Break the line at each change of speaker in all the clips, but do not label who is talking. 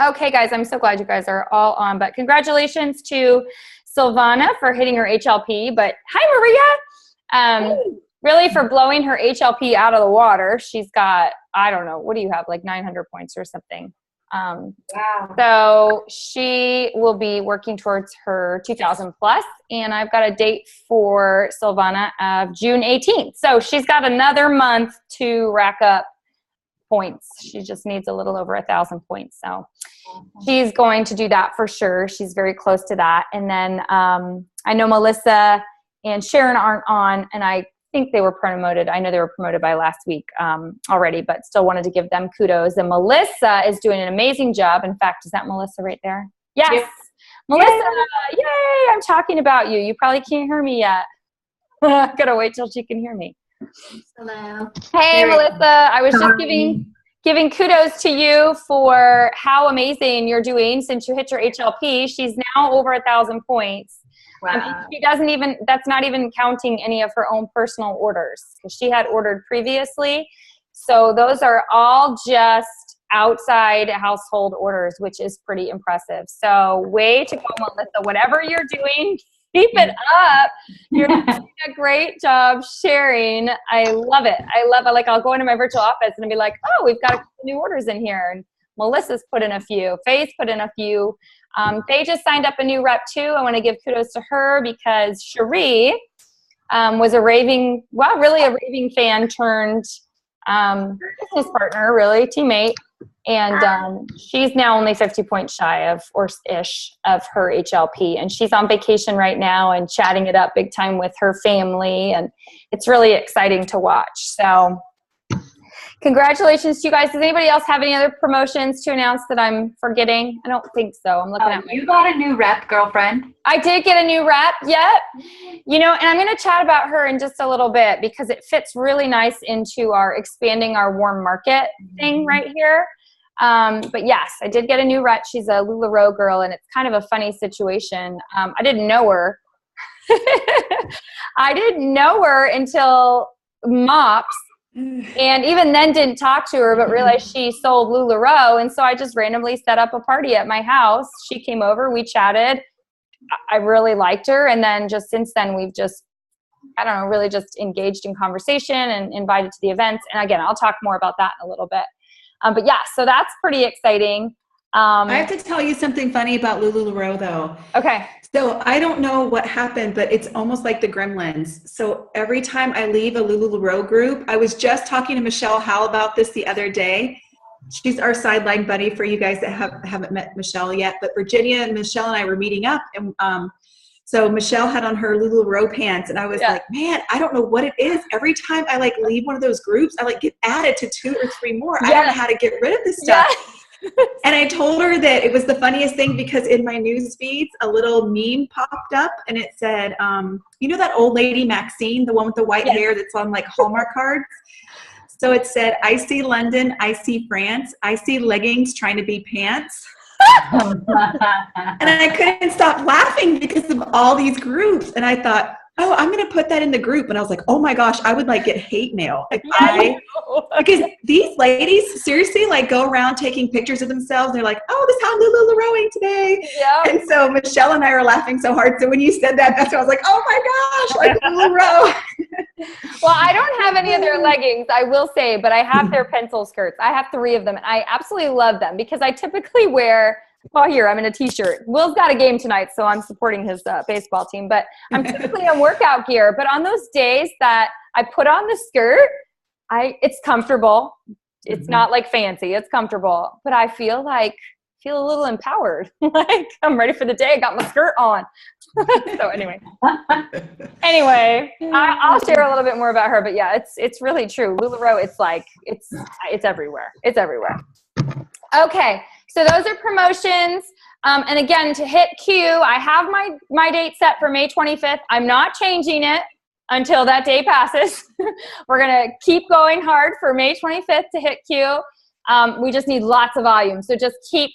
Okay, guys, I'm so glad you guys are all on. But congratulations to Silvana for hitting her HLP. But hi, Maria. Really for blowing her HLP out of the water. She's got, I don't know, what do you have, like 900 points or something.
Wow.
So she will be working towards her 2000 plus, and I've got a date for Silvana of June 18th. So she's got another month to rack up points. She just needs a little over 1,000 points. So she's going to do that for sure. She's very close to that. And then I know Melissa and Sharon aren't on, and I think they were promoted. I know they were promoted by last week already, but still wanted to give them kudos. And Melissa is doing an amazing job. In fact, is that Melissa right there? Yes. Yep. Melissa, yay, I'm talking about you. You probably can't hear me yet. Gotta wait till she can hear me.
Hello.
Hey, Melissa. I was just giving kudos to you for how amazing you're doing since you hit your HLP. She's now over 1,000 points.
Wow.
She doesn't even, that's not even counting any of her own personal orders because she had ordered previously. So those are all just outside household orders, which is pretty impressive. So way to go, Melissa. Whatever you're doing, keep it up. You're doing a great job sharing. I love it. I love it. Like I'll go into my virtual office and be like, oh, we've got a couple new orders in here. And Melissa's put in a few. Faye's put in a few. Faye just signed up a new rep too. I want to give kudos to her because Cherie was a raving fan turned business partner, really, teammate. And she's now only 50 points shy of, or ish, of her HLP. And she's on vacation right now and chatting it up big time with her family. And it's really exciting to watch. So congratulations to you guys. Does anybody else have any other promotions to announce that I'm forgetting? I don't think so. I'm looking at my...
You got a new rep, girlfriend.
I did get a new rep. Yep. You know, and I'm going to chat about her in just a little bit because it fits really nice into our expanding our warm market thing right here. But yes, I did get a new rep. She's a LuLaRoe girl, and it's kind of a funny situation. I didn't know her. I didn't know her until MOPS. And even then didn't talk to her, but realized she sold LuLaRoe. And so I just randomly set up a party at my house. She came over, we chatted. I really liked her. And then just since then, we've just, I don't know, really just engaged in conversation and invited to the events. And again, I'll talk more about that in a little bit. But yeah, so that's pretty exciting.
I have to tell you something funny about LuLaRoe though.
Okay.
So I don't know what happened, but it's almost like the Gremlins. So every time I leave a LuLaRoe group, I was just talking to Michelle Howell about this the other day. She's our sideline buddy for you guys that haven't met Michelle yet, but Virginia and Michelle and I were meeting up, and so Michelle had on her LuLaRoe pants, and I was like, man, I don't know what it is. Every time I like leave one of those groups, I like get added to 2 or 3 more. I don't know how to get rid of this stuff. And I told her that it was the funniest thing because in my news feeds, a little meme popped up and it said, you know that old lady Maxine, the one with the white hair that's on like Hallmark cards? So it said, I see London, I see France, I see leggings trying to be pants. And I couldn't stop laughing because of all these groups. And I thought, oh, I'm going to put that in the group. And I was like, oh my gosh, I would like get hate mail. Like, because these ladies seriously like go around taking pictures of themselves. They're like, oh, this is how LuLaRoeing today. Yeah. And so Michelle and I are laughing so hard. So when you said that, that's when I was like, oh my gosh, like LuLaRoe.
Well, I don't have any of their leggings, I will say, but I have their pencil skirts. I have 3 of them, and I absolutely love them because I typically wear, well, here, I'm in a t-shirt. Will's got a game tonight, so I'm supporting his baseball team, but I'm typically in workout gear. But on those days that I put on the skirt, it's comfortable. It's not like fancy, it's comfortable, but I feel a little empowered. Like I'm ready for the day. I got my skirt on. So anyway, I'll share a little bit more about her, but yeah, it's really true. LuLaRoe, it's everywhere. It's everywhere. Okay. So those are promotions. And again, to hit Q, I have my date set for May 25th. I'm not changing it until that day passes. We're going to keep going hard for May 25th to hit Q. We just need lots of volume. So just keep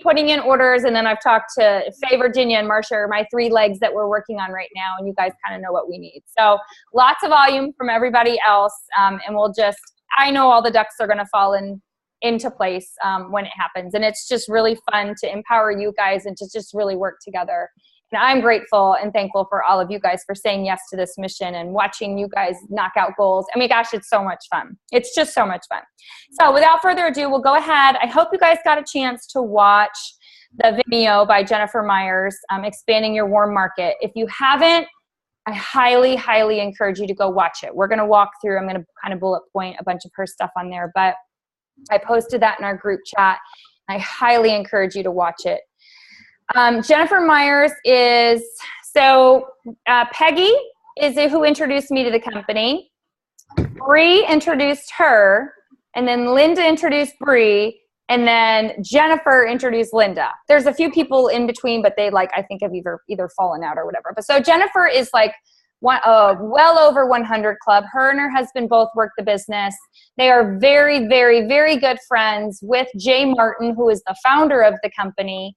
putting in orders. And then I've talked to Faye, Virginia, and Marcia, my 3 legs that we're working on right now. And you guys kind of know what we need. So lots of volume from everybody else. And we'll just, I know all the ducks are going to fall in into place when it happens. And it's just really fun to empower you guys and to just really work together. And I'm grateful and thankful for all of you guys for saying yes to this mission and watching you guys knock out goals. I mean, gosh, it's so much fun. It's just so much fun. So without further ado, we'll go ahead. I hope you guys got a chance to watch the video by Jennifer Myers, Expanding Your Warm Market. If you haven't, I highly, highly encourage you to go watch it. We're going to walk through, I'm going to kind of bullet point a bunch of her stuff on there, but I posted that in our group chat. I highly encourage you to watch it. Jennifer Myers is, Peggy is who introduced me to the company. Bree introduced her, and then Linda introduced Bree, and then Jennifer introduced Linda. There's a few people in between, but they I think have either fallen out or whatever. But so Jennifer is well over 100 club. Her and her husband both work the business. They are very, very, very good friends with Jay Martin, who is the founder of the company.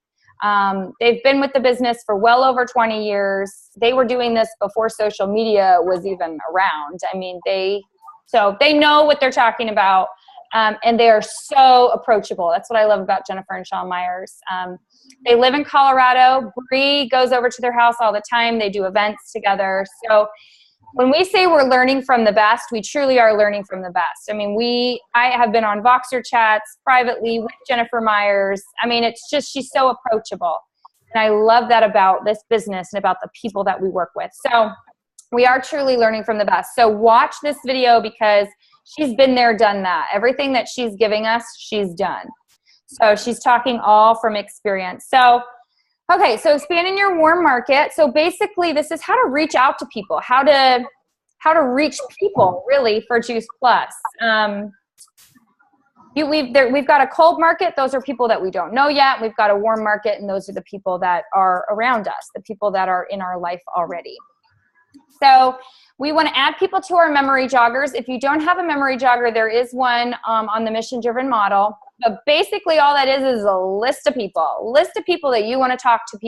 They've been with the business for well over 20 years. They were doing this before social media was even around. I mean, they know what they're talking about. And they are so approachable. That's what I love about Jennifer and Sean Myers. They live in Colorado. Bree goes over to their house all the time. They do events together. So when we say we're learning from the best, we truly are learning from the best. I mean, I have been on Voxer chats privately with Jennifer Myers. I mean, it's just, she's so approachable. And I love that about this business and about the people that we work with. So we are truly learning from the best. So watch this video because she's been there, done that. Everything that she's giving us, she's done. So she's talking all from experience. So, okay, so expanding your warm market. So basically this is how to reach out to people, how to reach people really for Juice Plus. We've got a cold market. Those are people that we don't know yet. We've got a warm market, and those are the people that are around us, the people that are in our life already. So we want to add people to our memory joggers. If you don't have a memory jogger, there is one on the mission-driven model. But basically, all that is a list of people that you want to talk to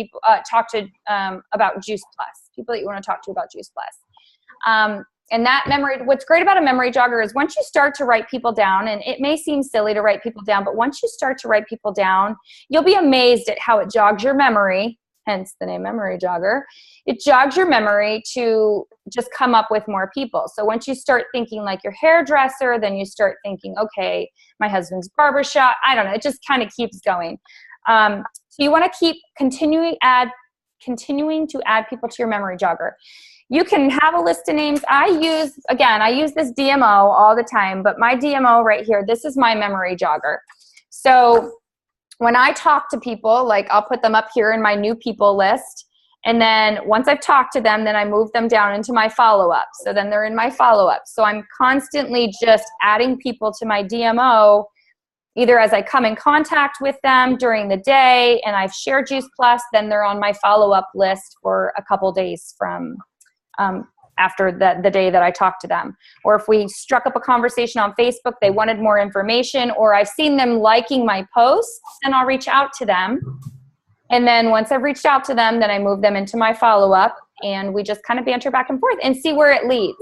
about Juice Plus. People that you want to talk to about Juice Plus. And that memory, what's great about a memory jogger is once you start to write people down, and it may seem silly to write people down, but once you start to write people down, you'll be amazed at how it jogs your memory. Hence the name memory jogger. It jogs your memory to just come up with more people. So once you start thinking like your hairdresser, then you start thinking, okay, my husband's barbershop. I don't know. It just kind of keeps going. So you want to keep continuing to add people to your memory jogger. You can have a list of names. I use this DMO all the time, but my DMO right here, this is my memory jogger. So when I talk to people, I'll put them up here in my new people list. And then once I've talked to them, then I move them down into my follow-up. So then they're in my follow-up. So I'm constantly just adding people to my DMO, either as I come in contact with them during the day and I've shared Juice Plus, then they're on my follow-up list for a couple days from after the day that I talked to them. Or if we struck up a conversation on Facebook, they wanted more information, or I've seen them liking my posts, then I'll reach out to them. And then once I've reached out to them, then I move them into my follow-up, and we just kind of banter back and forth and see where it leads.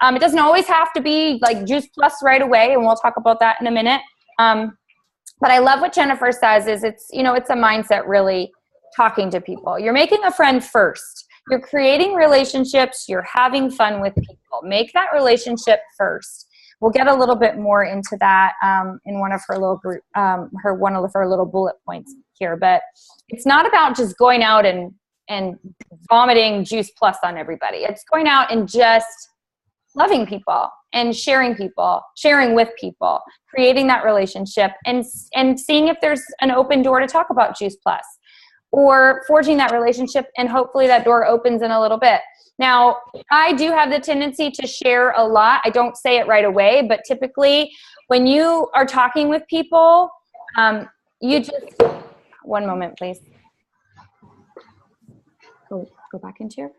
It doesn't always have to be like Juice Plus right away, and we'll talk about that in a minute. But I love what Jennifer says is it's a mindset really talking to people. You're making a friend first. You're creating relationships. You're having fun with people. Make that relationship first. We'll get a little bit more into that in one of her little little bullet points here. But it's not about just going out and vomiting Juice Plus on everybody. It's going out and just loving people and sharing with people, creating that relationship, and seeing if there's an open door to talk about Juice Plus, or forging that relationship, and hopefully that door opens in a little bit. Now, I do have the tendency to share a lot. I don't say it right away, but typically when you are talking with people, you just, one moment, please. Go back into your,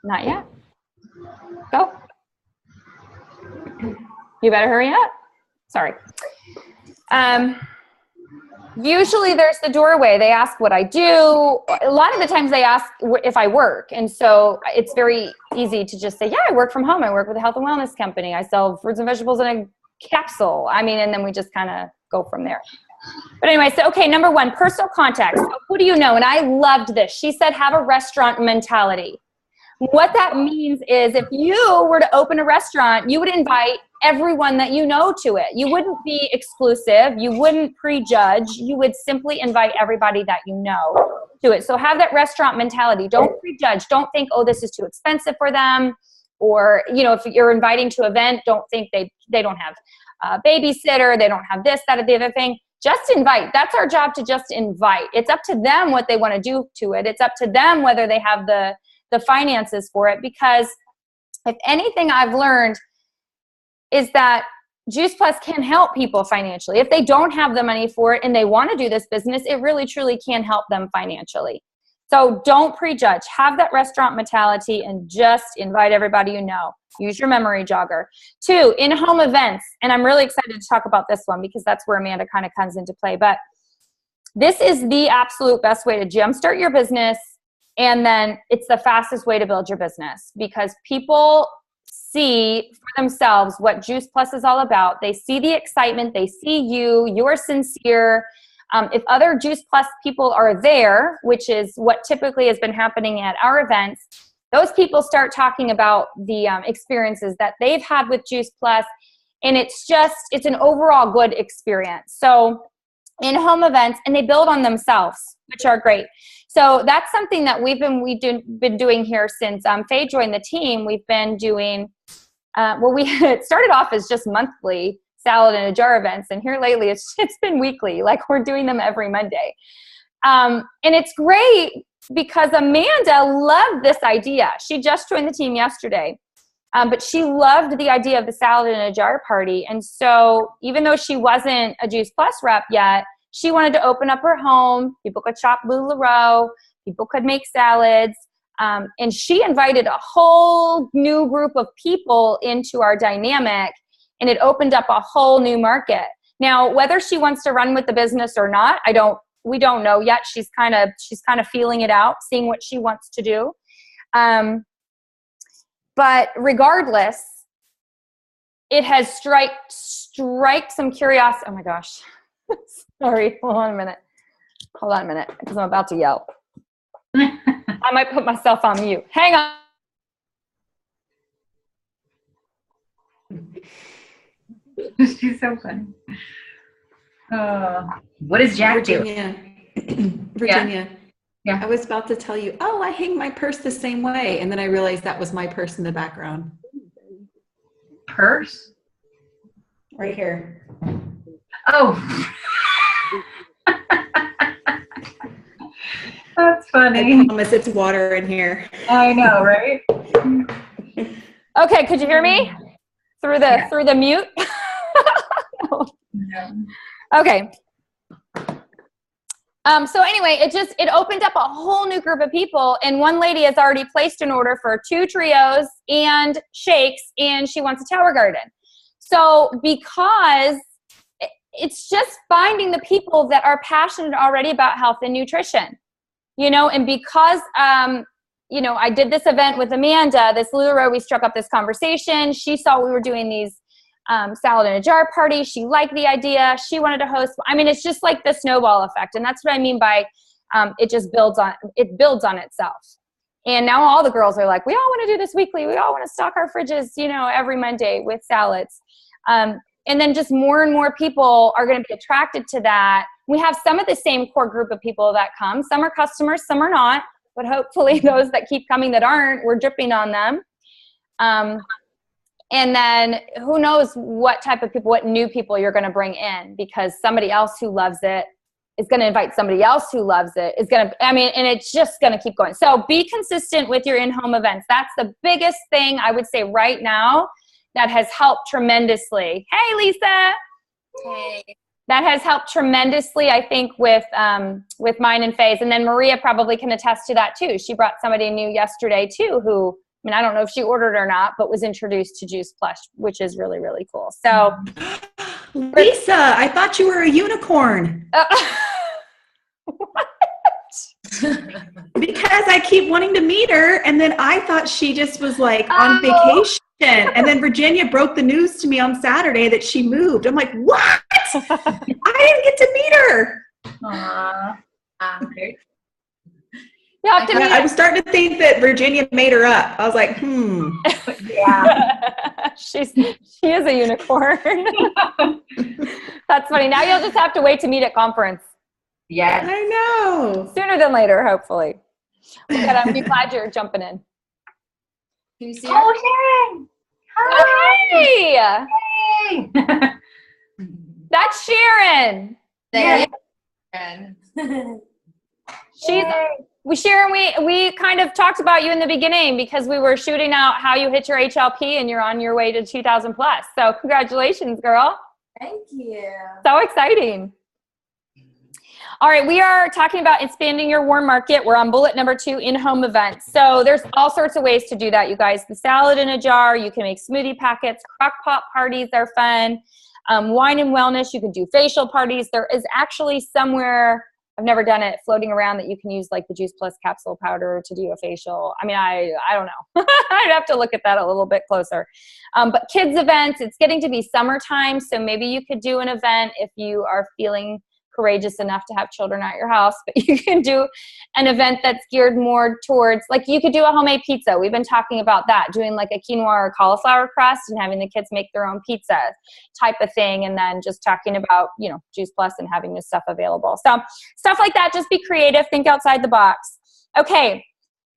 not yet. Go. You better hurry up. Sorry. Usually there's the doorway. They ask what I do. A lot of the times they ask if I work. And so it's very easy to just say, yeah, I work from home. I work with a health and wellness company. I sell fruits and vegetables in a capsule. I mean, and then we just kind of go from there. But anyway, so, okay, number one, personal contacts. So who do you know? And I loved this. She said, have a restaurant mentality. What that means is if you were to open a restaurant, you would invite everyone that you know to it. You wouldn't be exclusive. You wouldn't prejudge. You would simply invite everybody that you know to it. So have that restaurant mentality. Don't prejudge. Don't think, oh, this is too expensive for them. Or, you know, if you're inviting to an event, don't think they don't have a babysitter. They don't have this, that, or the other thing. Just invite. That's our job, to just invite. It's up to them what they want to do to it. It's up to them whether they have the finances for it. Because if anything I've learned is that Juice Plus can help people financially. If they don't have the money for it and they want to do this business, it really truly can help them financially. So don't prejudge. Have that restaurant mentality and just invite everybody you know. Use your memory jogger. 2, in-home events. And I'm really excited to talk about this one because that's where Amanda kind of comes into play. But this is the absolute best way to jumpstart your business. And then it's the fastest way to build your business because people see for themselves what Juice Plus is all about. They see the excitement. They see you're sincere. If other Juice Plus people are there, which is what typically has been happening at our events, those people start talking about the experiences that they've had with Juice Plus, and it's an overall good experience. So in-home events, and they build on themselves, which are great. So that's something that we've been doing here since Faye joined the team. We've been doing, it started off as just monthly salad in a jar events, and here lately it's been weekly. Like we're doing them every Monday. And it's great because Amanda loved this idea. She just joined the team yesterday, but she loved the idea of the salad in a jar party. And so even though she wasn't a Juice Plus rep yet, she wanted to open up her home. People could shop LuLaRoe. People could make salads. And she invited a whole new group of people into our dynamic, and it opened up a whole new market. Now, whether she wants to run with the business or not, we don't know yet. She's kind of feeling it out, seeing what she wants to do. But regardless, it has striked some curiosity. Oh my gosh. Sorry, hold on a minute, because I'm about to yell. I might put myself on mute. Hang on.
She's so funny. What does Jack do?
Virginia.
Yeah.
I was about to tell you, I hang my purse the same way. And then I realized that was my purse in the background.
Purse?
Right here.
Oh. That's funny.
I promise it's water in here.
I know, right?
Okay, could you hear me? Through the mute?
No.
Okay. So anyway, it opened up a whole new group of people, and one lady has already placed an order for 2 trios and shakes, and she wants a tower garden. So because it's just finding the people that are passionate already about health and nutrition, and because, I did this event with Amanda, this LuLaRoe, we struck up this conversation. She saw we were doing these salad in a jar party. She liked the idea. She wanted to host. I mean, it's just like the snowball effect. And that's what I mean by it builds on itself. And now all the girls are like, we all want to do this weekly. We all want to stock our fridges, every Monday with salads. And then just more and more people are going to be attracted to that. We have some of the same core group of people that come. Some are customers, some are not. But hopefully those that keep coming that aren't, we're dripping on them. And then who knows what type of people, what new people you're going to bring in, because somebody else who loves it is going to invite somebody else who loves it. And it's just going to keep going. So be consistent with your in-home events. That's the biggest thing I would say right now that has helped tremendously. Hey, Lisa.
Hey.
That has helped tremendously, I think, with mine and Faye's. And then Maria probably can attest to that too. She brought somebody new yesterday too who, I don't know if she ordered or not, but was introduced to Juice Plus, which is really, really cool. So
Lisa, I thought you were a unicorn. Because I keep wanting to meet her, and then I thought she just was like on vacation. And then Virginia broke the news to me on Saturday that she moved. I'm like, what? I didn't get to meet her.
Okay.
You have to
Yeah, I was starting to think that Virginia made her up. I was like,
Yeah.
she is a unicorn. That's funny. Now you'll just have to wait to meet at conference.
Yes.
I know.
Sooner than later, hopefully. I'm glad you're jumping in.
Can you see her?
Oh, Sharon! Hey!
Hey.
That's Sharon.
Yeah.
Sharon, we kind of talked about you in the beginning because we were shooting out how you hit your HLP and you're on your way to 2,000 plus. So congratulations, girl.
Thank you.
So exciting. All right, we are talking about expanding your warm market. We're on bullet number 2, in-home events. So there's all sorts of ways to do that, you guys. The salad in a jar, you can make smoothie packets, crock pot parties are fun, wine and wellness, you can do facial parties. There is actually somewhere, I've never done it, floating around that you can use like the Juice Plus capsule powder to do a facial. I mean, I don't know. I'd have to look at that a little bit closer. But kids events, it's getting to be summertime, so maybe you could do an event if you are feeling courageous enough to have children at your house, but you can do an event that's geared more towards, like you could do a homemade pizza. We've been talking about that, doing like a quinoa or cauliflower crust and having the kids make their own pizza type of thing. And then just talking about, Juice Plus and having this stuff available. So stuff like that, just be creative, think outside the box. Okay.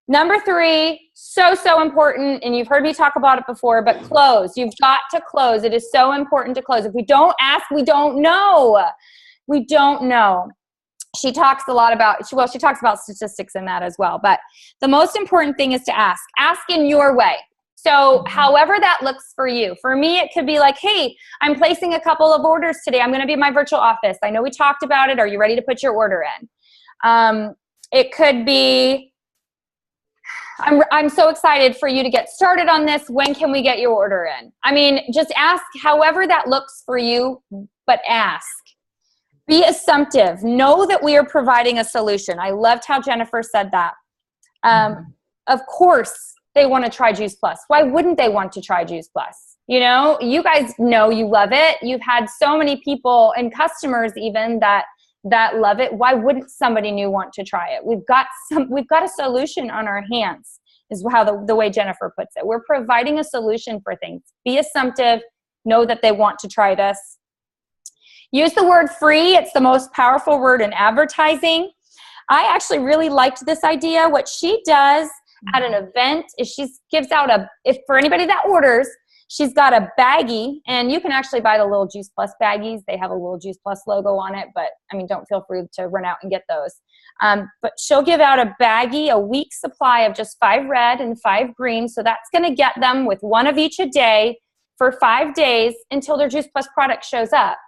Number 3, so important, and you've heard me talk about it before, but close. You've got to close. It is so important to close. If we don't ask, we don't know. We don't know. She talks a lot about, she talks about statistics in that as well. But the most important thing is to ask. Ask in your way. So however that looks for you. For me, it could be like, hey, I'm placing a couple of orders today. I'm going to be in my virtual office. I know we talked about it. Are you ready to put your order in? It could be, I'm so excited for you to get started on this. When can we get your order in? I mean, just ask however that looks for you, but ask. Be assumptive. Know that we are providing a solution. I loved how Jennifer said that. Of course, they want to try Juice Plus. Why wouldn't they want to try Juice Plus? You guys know you love it. You've had so many people and customers even that love it. Why wouldn't somebody new want to try it? We've got a solution on our hands, is how the way Jennifer puts it. We're providing a solution for things. Be assumptive. Know that they want to try this. Use the word free. It's the most powerful word in advertising. I actually really liked this idea. What she does at an event is she gives out for anybody that orders, she's got a baggie, and you can actually buy the little Juice Plus baggies. They have a little Juice Plus logo on it, but I mean, don't feel free to run out and get those. But she'll give out a baggie, a week's supply of just 5 red and 5 green. So that's going to get them with one of each a day for 5 days until their Juice Plus product shows up.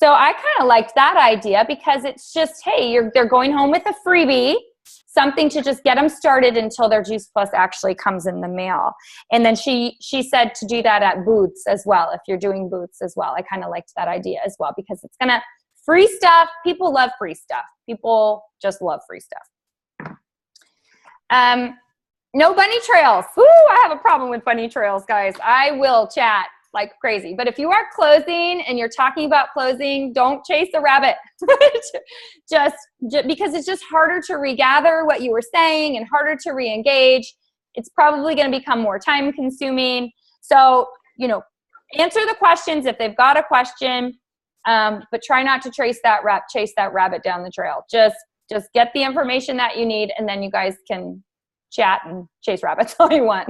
So I kind of liked that idea because it's just, hey, they're going home with a freebie, something to just get them started until their Juice Plus actually comes in the mail. And then she said to do that at booths as well, if you're doing booths as well. I kind of liked that idea as well because it's going to, free stuff, people love free stuff. People just love free stuff. No bunny trails. Woo, I have a problem with bunny trails, guys. I will chat like crazy. But if you are closing and you're talking about closing, don't chase a rabbit. just because it's just harder to regather what you were saying and harder to re-engage. It's probably going to become more time consuming. So, answer the questions if they've got a question, but try not to chase that rabbit down the trail. Just get the information that you need, and then you guys can chat and chase rabbits all you want.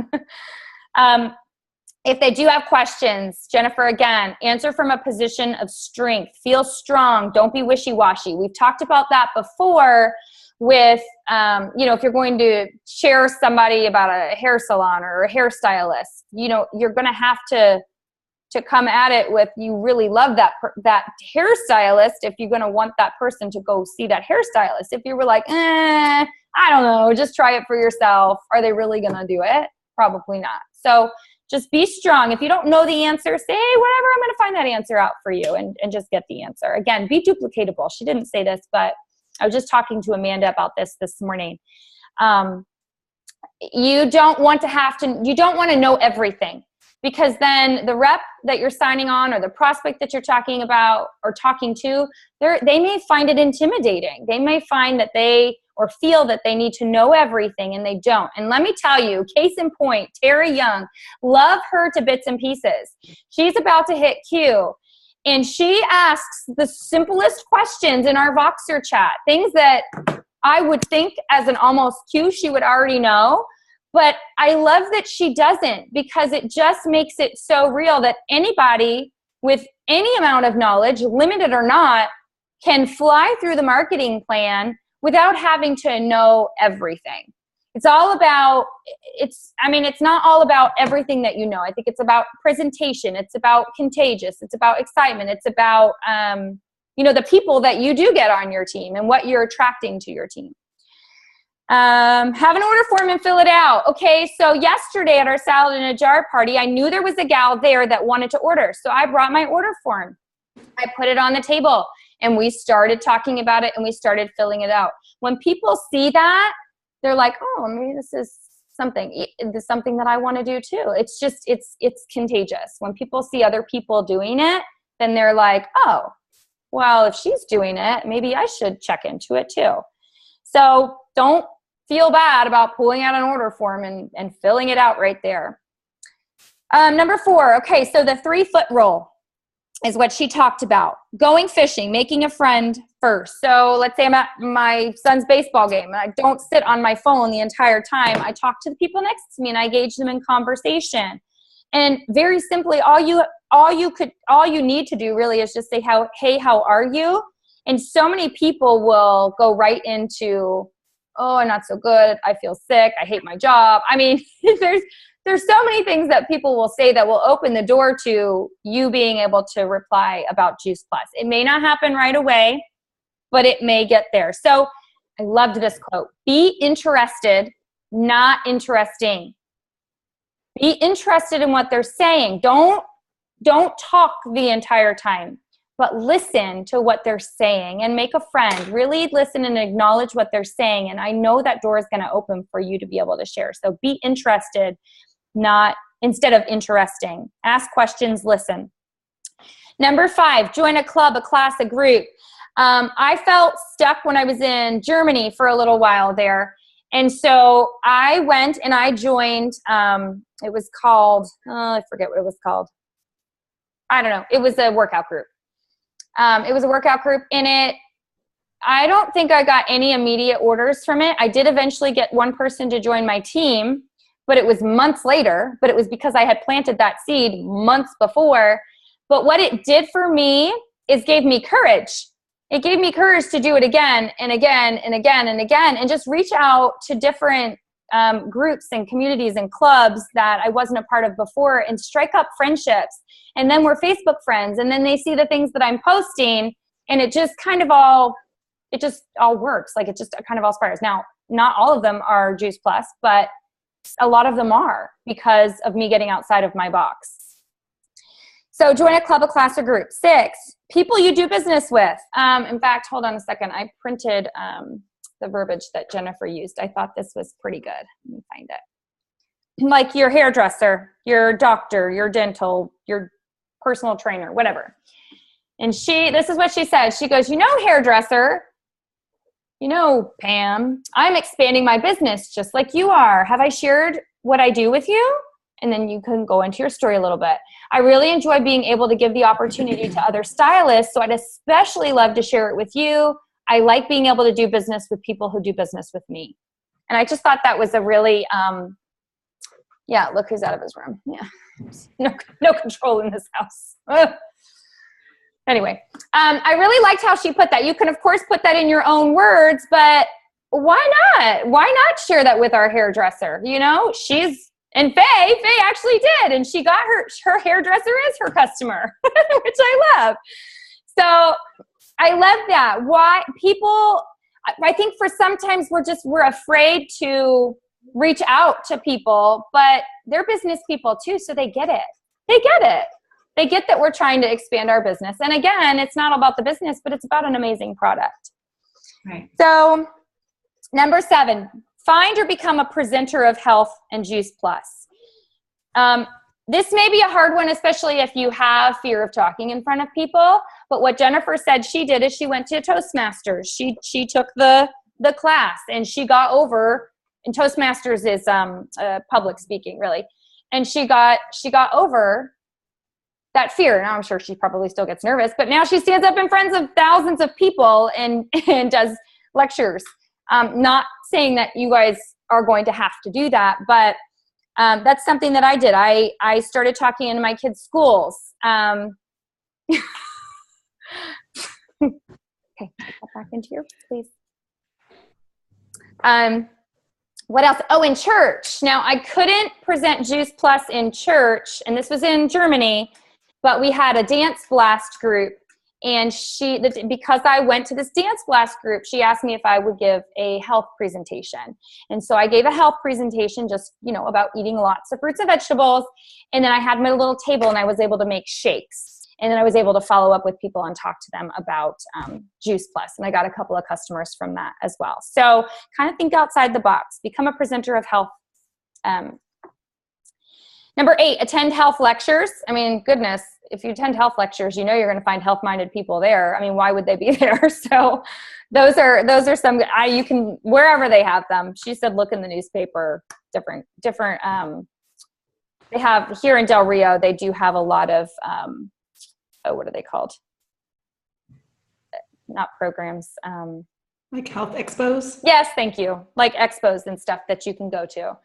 If they do have questions, Jennifer, again, answer from a position of strength. Feel strong. Don't be wishy-washy. We've talked about that before with, if you're going to share somebody about a hair salon or a hairstylist, you're going to have to come at it with, you really love that hairstylist if you're going to want that person to go see that hairstylist. If you were like, I don't know, just try it for yourself. Are they really going to do it? Probably not. So Just be strong. If you don't know the answer, say, hey, whatever, I'm going to find that answer out for you and just get the answer. Again, be duplicatable. She didn't say this, but I was just talking to Amanda about this morning. You don't want to know everything, because then the rep that you're signing on or the prospect that you're talking about or talking to, they may find it intimidating. They may find that or feel that they need to know everything, and they don't. And let me tell you, case in point, Terry Young, love her to bits and pieces. She's about to hit Q, and she asks the simplest questions in our Voxer chat, things that I would think as an almost Q she would already know. But I love that she doesn't, because it just makes it so real that anybody with any amount of knowledge, limited or not, can fly through the marketing plan without having to know everything. It's not all about everything that you know. I think it's about presentation. It's about contagious. It's about excitement. It's about, the people that you do get on your team and what you're attracting to your team. Have an order form and fill it out. Okay, so yesterday at our salad in a jar party, I knew there was a gal there that wanted to order. So I brought my order form. I put it on the table, and we started talking about it, and we started filling it out. When people see that, they're like, oh, maybe this is something that I want to do too. It's just, it's contagious. When people see other people doing it, then they're like, oh, well, if she's doing it, maybe I should check into it too. So don't feel bad about pulling out an order form and filling it out right there. Number 4, okay, so the 3-foot rule is what she talked about. Going fishing, making a friend first. So let's say I'm at my son's baseball game, and I don't sit on my phone the entire time. I talk to the people next to me, and I engage them in conversation. And very simply, all you need to do really is just say, hey, how are you? And so many people will go right into, oh, I'm not so good. I feel sick. I hate my job. I mean, there's so many things that people will say that will open the door to you being able to reply about Juice Plus. It may not happen right away, but it may get there. So I loved this quote. Be interested, not interesting. Be interested in what they're saying. Don't talk the entire time, but listen to what they're saying and make a friend. Really listen and acknowledge what they're saying. And I know that door is going to open for you to be able to share. So be interested, not instead of interesting. Ask questions, listen. Number 5, join a club, a class, a group. I felt stuck when I was in Germany for a little while there. And so I went and I joined, it was called, I forget what it was called. I don't know. It was a workout group. It was a workout group in it. I don't think I got any immediate orders from it. I did eventually get one person to join my team, but it was months later. But it was because I had planted that seed months before. But what it did for me is gave me courage. It gave me courage to do it again and again and again and again, and just reach out to different groups and communities and clubs that I wasn't a part of before and strike up friendships. And then we're Facebook friends, and then they see the things that I'm posting, and it just all works. Like it just kind of all spirals. Now, not all of them are Juice Plus, but a lot of them are because of me getting outside of my box. So join a club, a class, or group. 6, people you do business with. In fact, hold on a second. I printed the verbiage that Jennifer used. I thought this was pretty good. Let me find it. Like your hairdresser, your doctor, your dental, your personal trainer, whatever. And this is what she said. She goes, hairdresser, Pam, I'm expanding my business just like you are. Have I shared what I do with you? And then you can go into your story a little bit. I really enjoy being able to give the opportunity to other stylists, so I'd especially love to share it with you. I like being able to do business with people who do business with me. And I just thought that was a really, look who's out of his room. Yeah, no control in this house. Ugh. Anyway, I really liked how she put that. You can, of course, put that in your own words, but why not? Why not share that with our hairdresser? And Faye actually did, and she got her hairdresser is her customer, which I love. So I love that. Why people, I think for sometimes we're afraid to reach out to people, but they're business people too, so they get it. They get it. They get that we're trying to expand our business. And again, it's not about the business, but it's about an amazing product.
Right.
So number 7, find or become a presenter of health and Juice Plus. This may be a hard one, especially if you have fear of talking in front of people. But what Jennifer said she did is she went to Toastmasters. She took the class and she got over, and Toastmasters is public speaking, really. And she got over that fear. Now I'm sure she probably still gets nervous, but now she stands up in front of thousands of people and does lectures. Not saying that you guys are going to have to do that, but that's something that I did. I started talking in my kids' schools. Okay, pop back into here, please. What else? Oh, in church. Now, I couldn't present Juice Plus in church, and this was in Germany, but we had a Dance Blast group, and because I went to this Dance Blast group, she asked me if I would give a health presentation. And so I gave a health presentation just, about eating lots of fruits and vegetables, and then I had my little table, and I was able to make shakes. And then I was able to follow up with people and talk to them about Juice Plus. And I got a couple of customers from that as well. So kind of think outside the box. Become a presenter of health. Number 8, attend health lectures. I mean, goodness, if you attend health lectures, you're going to find health-minded people there. I mean, why would they be there? So those are some, you can, wherever they have them. She said, look in the newspaper, different, they have, here in Del Rio, they do have a lot of, what are they called? Not programs.
Like health expos?
Yes, thank you. Like expos and stuff that you can go to.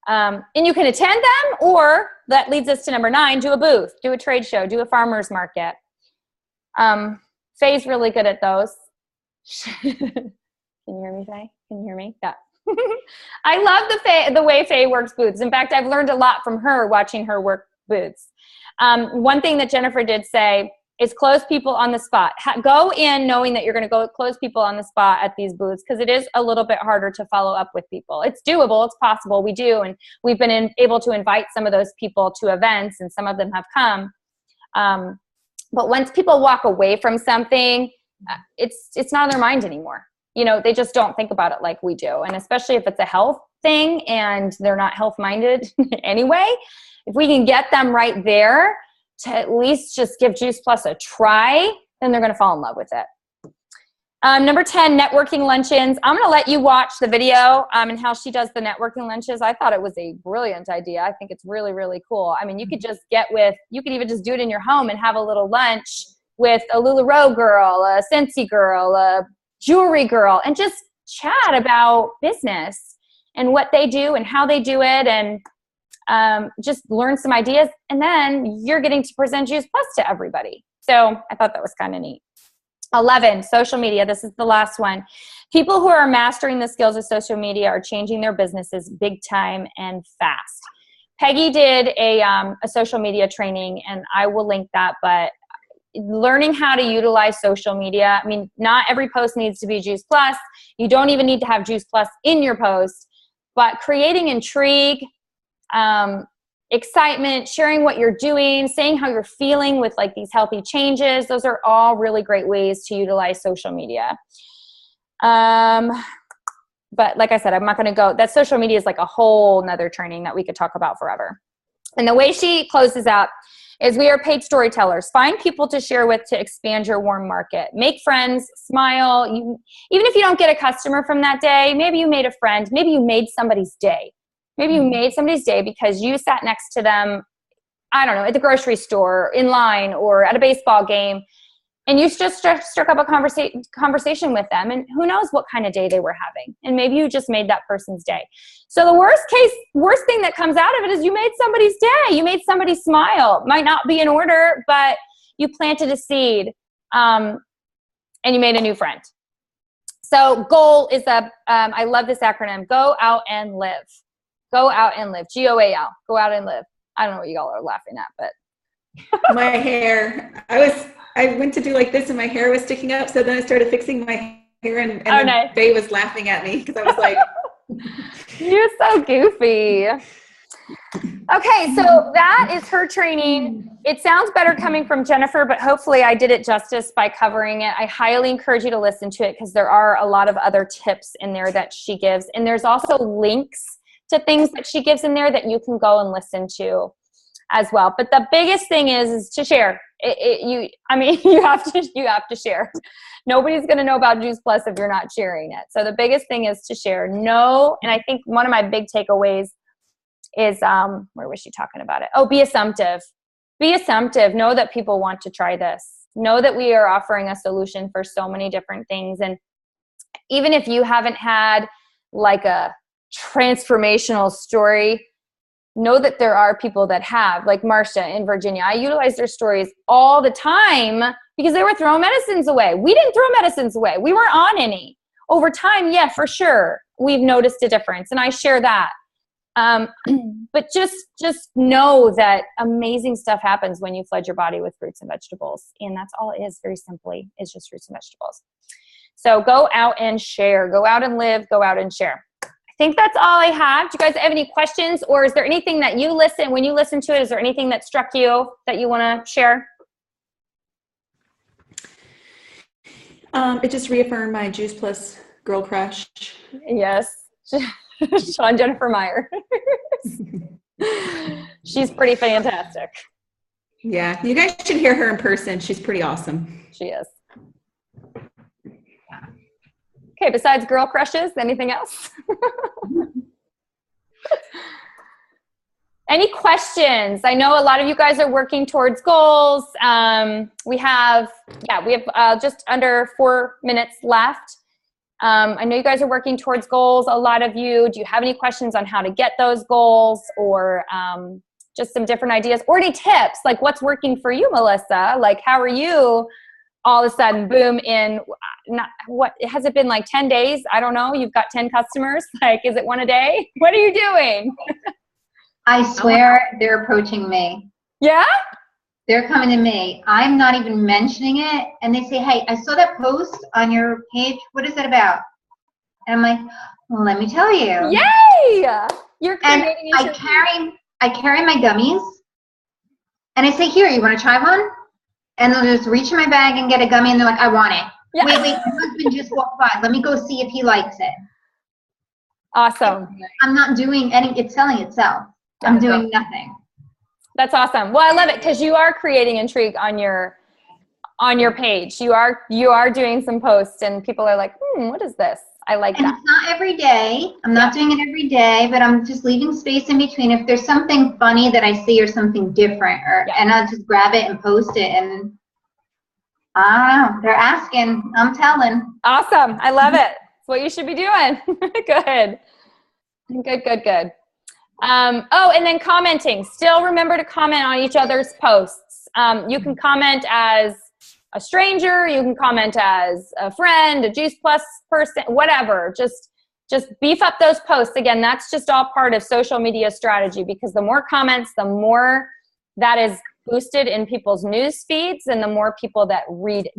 And you can attend them, or that leads us to number 9, do a booth, do a trade show, do a farmer's market. Faye's really good at those. Can you hear me, Faye? Can you hear me? Yeah. I love the way Faye works booths. In fact, I've learned a lot from her watching her work booths. One thing that Jennifer did say is close people on the spot. Go in knowing that you're going to go close people on the spot at these booths, because it is a little bit harder to follow up with people. It's doable. It's possible. We do. And we've been able to invite some of those people to events, and some of them have come. But once people walk away from something, it's not on their mind anymore. They just don't think about it like we do. And especially if it's a health thing and they're not health-minded anyway, if we can get them right there to at least just give Juice Plus a try, then they're going to fall in love with it. Number 10, networking luncheons. I'm going to let you watch the video and how she does the networking lunches. I thought it was a brilliant idea. I think it's really, really cool. I mean, you could even just do it in your home and have a little lunch with a LuLaRoe girl, a Scentsy girl, a jewelry girl, and just chat about business and what they do and how they do it, and just learn some ideas, and then you're getting to present Juice Plus to everybody. So I thought that was kind of neat. 11, social media. This is the last one. People who are mastering the skills of social media are changing their businesses big time and fast. Peggy did a social media training, and I will link that, but learning how to utilize social media. I mean, not every post needs to be Juice Plus. You don't even need to have Juice Plus in your post, but creating intrigue, excitement, sharing what you're doing, saying how you're feeling with like these healthy changes. Those are all really great ways to utilize social media. But like I said, I'm not going to go, that social media is like a whole nother training that we could talk about forever. And the way she closes out is, we are paid storytellers. Find people to share with to expand your warm market. Make friends, smile. Even if you don't get a customer from that day, maybe you made a friend, maybe you made somebody's day. Maybe you made somebody's day because you sat next to them, I don't know, at the grocery store, in line, or at a baseball game, and you just struck up a conversation with them, and who knows what kind of day they were having. And maybe you just made that person's day. So the worst thing that comes out of it is you made somebody's day. You made somebody smile. Might not be in order, but you planted a seed, and you made a new friend. So GOAL is I love this acronym, Go Out and Live. Go out and live. GOAL. Go out and live. I don't know what you all are laughing at, but
my hair. I went to do like this, and my hair was sticking up. So then I started fixing my hair, and
nice.
Faye was laughing at me because I was like,
You're so goofy. Okay, so that is her training. It sounds better coming from Jennifer, but hopefully I did it justice by covering it. I highly encourage you to listen to it because there are a lot of other tips in there that she gives. And there's also links to things that she gives in there that you can go and listen to as well. But the biggest thing is to share. You have to share. Nobody's going to know about Juice Plus if you're not sharing it. So the biggest thing is to share. And I think one of my big takeaways is, where was she talking about it? Oh, be assumptive. Be assumptive. Know that people want to try this. Know that we are offering a solution for so many different things. And even if you haven't had like a transformational story, know that there are people that have, like Marcia in Virginia. I utilize their stories all the time because they were throwing medicines away. We didn't throw medicines away. We weren't on any. Over time, yeah, for sure, we've noticed a difference, and I share that. But just know that amazing stuff happens when you flood your body with fruits and vegetables. And that's all it is, very simply, is just fruits and vegetables. So go out and share. Go out and live. Go out and share. I think that's all I have. Do you guys have any questions? Or is there anything that when you listen to it, is there anything that struck you that you want to share?
It just reaffirmed my Juice Plus girl crush.
Yes. Sean Jennifer Meyer. She's pretty fantastic.
Yeah, you guys should hear her in person. She's pretty awesome.
She is. Okay, besides girl crushes, anything else? Any questions? I know a lot of you guys are working towards goals. We have just under 4 minutes left. I know you guys are working towards goals, a lot of you. Do you have any questions on how to get those goals, or just some different ideas, or any tips? Like, what's working for you, Melissa? Like, how are you all of a sudden, boom, has it been like 10 days? I don't know. You've got 10 customers. Like, is it one a day? What are you doing?
I swear they're approaching me.
Yeah?
They're coming to me. I'm not even mentioning it. And they say, hey, I saw that post on your page. What is it about? And I'm like, well, let me tell you.
Yay! You're creating
and I carry my gummies. And I say, here, you want to try one? And they'll just reach in my bag and get a gummy. And they're like, I want it. Yes. Wait, my husband just walked by. Let me go see if he likes it.
Awesome.
I'm not doing it's selling itself. I'm doing nothing.
That's awesome. Well, I love it because you are creating intrigue on your page. You are doing some posts and people are like, what is this? I like that.
It's not every day. I'm not doing it every day, but I'm just leaving space in between. If there's something funny that I see or something different, and I'll just grab it and post it. And I don't know. They're asking. I'm telling.
Awesome. I love it. It's what you should be doing. Good. Good. And then commenting. Still remember to comment on each other's posts. You can comment as a stranger. You can comment as a friend, a Juice Plus person, whatever. Just beef up those posts. Again, that's just all part of social media strategy, because the more comments, the more that is boosted in people's news feeds, and the more people that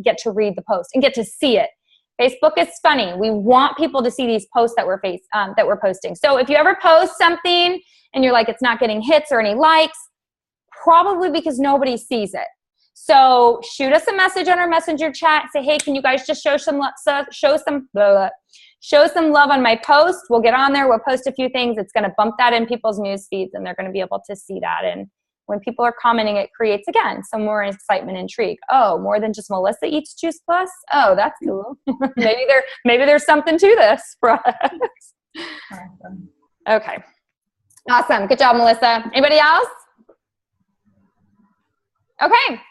get to read the post and get to see it. Facebook is funny. We want people to see these posts that we're posting. So if you ever post something and you're like, it's not getting hits or any likes, probably because nobody sees it. So shoot us a message on our messenger chat. Say, hey, can you guys just show some love on my post? We'll get on there. We'll post a few things. It's going to bump that in people's news feeds, and they're going to be able to see that. And when people are commenting, it creates, again, some more excitement and intrigue. Oh, more than just Melissa eats Juice Plus? Oh, that's cool. maybe there's something to this for us.
Awesome.
Okay. Awesome. Good job, Melissa. Anybody else? Okay.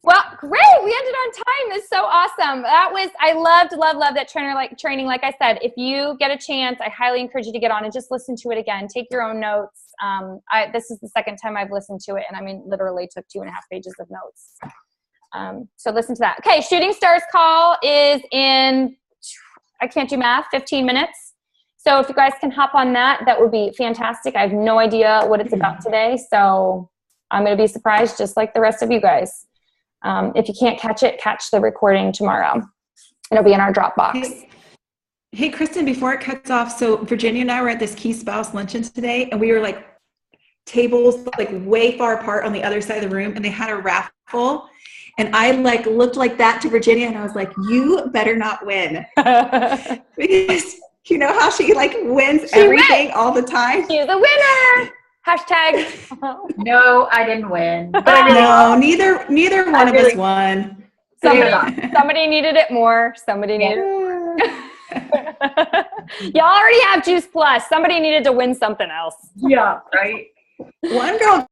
Well, great. We ended on time. This is so awesome. I loved that training. Like I said, if you get a chance, I highly encourage you to get on and just listen to it again. Take your own notes. This is the second time I've listened to it, and literally took 2.5 pages of notes. So listen to that. Okay. Shooting Stars call is in, I can't do math, 15 minutes. So if you guys can hop on that, that would be fantastic. I have no idea what it's about today, so I'm going to be surprised just like the rest of you guys. If you can't catch it, catch the recording tomorrow. It'll be in our Dropbox.
Hey, Kristen, before it cuts off, so Virginia and I were at this Key Spouse luncheon today, and we were like tables like way far apart on the other side of the room, and they had a raffle. And I like looked like that to Virginia, and I was like, "You better not win," because you know how she like wins everything all the time.
She's the winner. Hashtag.
No, I didn't win. But
No, neither one of us won.
Somebody needed it more. Somebody needed it more. Y'all already have Juice Plus. Somebody needed to win something else.
yeah, right.
One girl